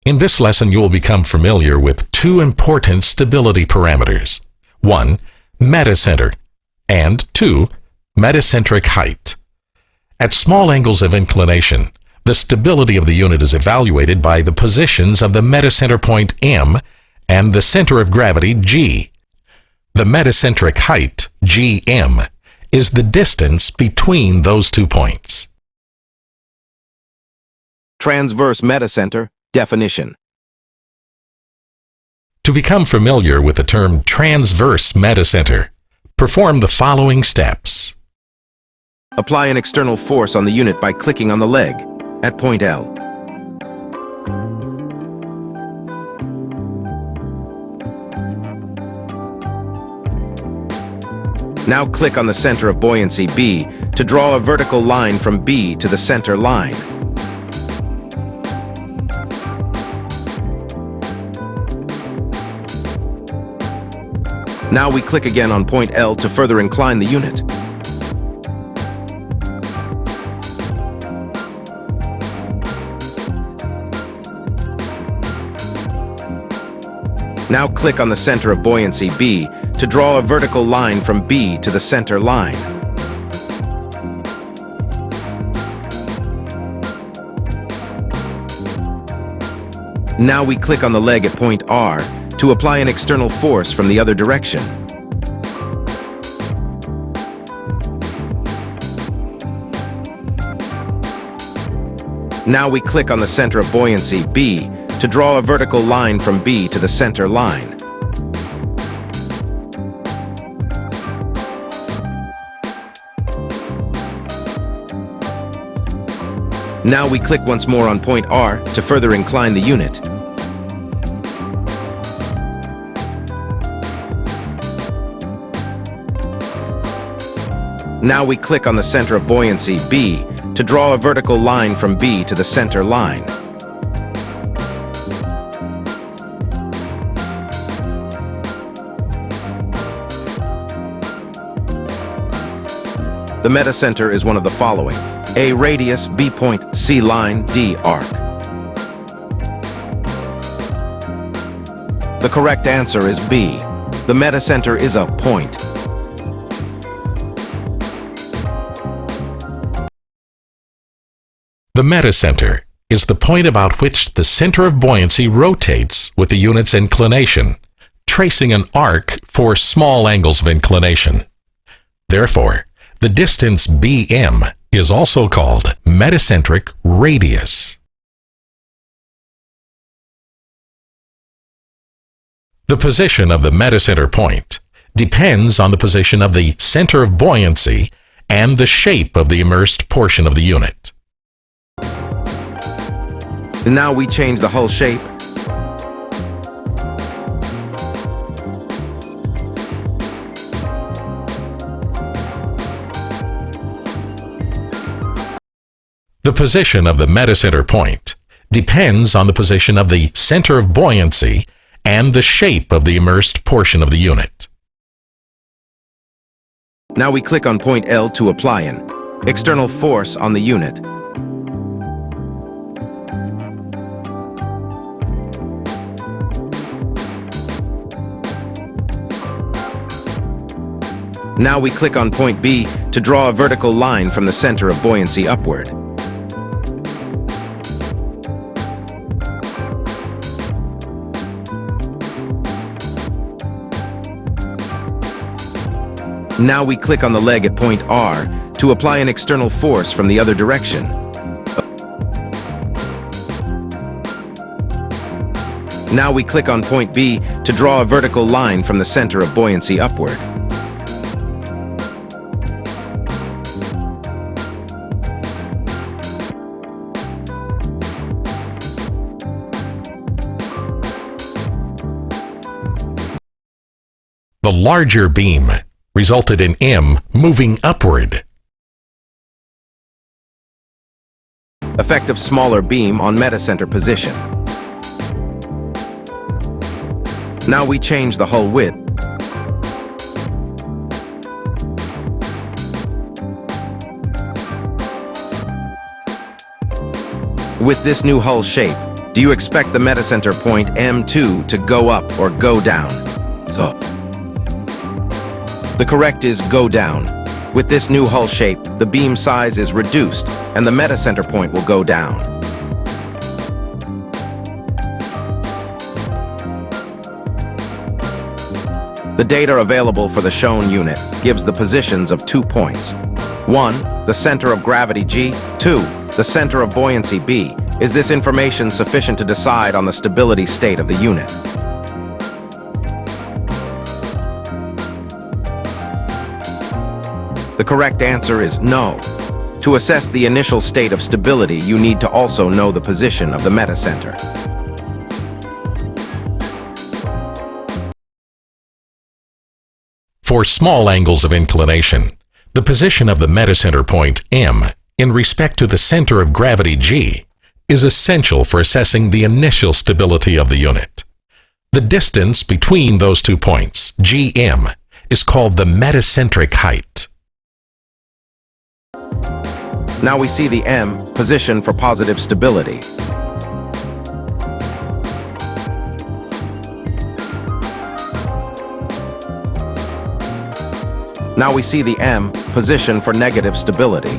In this lesson, you will become familiar with two important stability parameters. 1. Metacenter, and 2. Metacentric height. At small angles of inclination, the stability of the unit is evaluated by the positions of the metacenter point M and the center of gravity G. The metacentric height, Gm, is the distance between those 2 points. Transverse metacenter definition. To become familiar with the term transverse metacenter, perform the following steps. Apply an external force on the unit by clicking on the leg at point L. Now click on the center of buoyancy B to draw a vertical line from B to the center line. Now we click again on point L to further incline the unit. Now click on the center of buoyancy B to draw a vertical line from B to the center line. Now we click on the leg at point R to apply an external force from the other direction. Now we click on the center of buoyancy B to draw a vertical line from B to the center line. Now we click once more on point R to further incline the unit. Now we click on the center of buoyancy B to draw a vertical line from B to the center line. The metacenter is one of the following: A radius, B point, C line, D arc. The correct answer is B. The metacenter is a point. The metacenter is the point about which the center of buoyancy rotates with the unit's inclination, tracing an arc for small angles of inclination. Therefore, the distance Bm is also called metacentric radius. The position of the metacenter point depends on the position of the center of buoyancy and the shape of the immersed portion of the unit. Now we change the hull shape. The position of the metacenter point depends on the position of the center of buoyancy and the shape of the immersed portion of the unit. Now we click on point L to apply an external force on the unit. Now we click on point B to draw a vertical line from the center of buoyancy upward. Now we click on the leg at point R to apply an external force from the other direction. Now we click on point B to draw a vertical line from the center of buoyancy upward. The larger beam resulted in M moving upward. Effect of smaller beam on metacenter position. Now we change the hull width. With this new hull shape, Do you expect the metacenter point M2 to go up or go down? So, the correct is go down. With this new hull shape, the beam size is reduced and the metacenter point will go down. The data available for the shown unit gives the positions of 2 points. 1. The center of gravity G. 2. The center of buoyancy B. Is this information sufficient to decide on the stability state of the unit? The correct answer is no. To assess the initial state of stability, you need to also know the position of the metacenter. For small angles of inclination, the position of the metacenter point M in respect to the center of gravity G is essential for assessing the initial stability of the unit. The distance between those 2 points, GM, is called the metacentric height. Now we see the M position for positive stability. Now we see the M position for negative stability.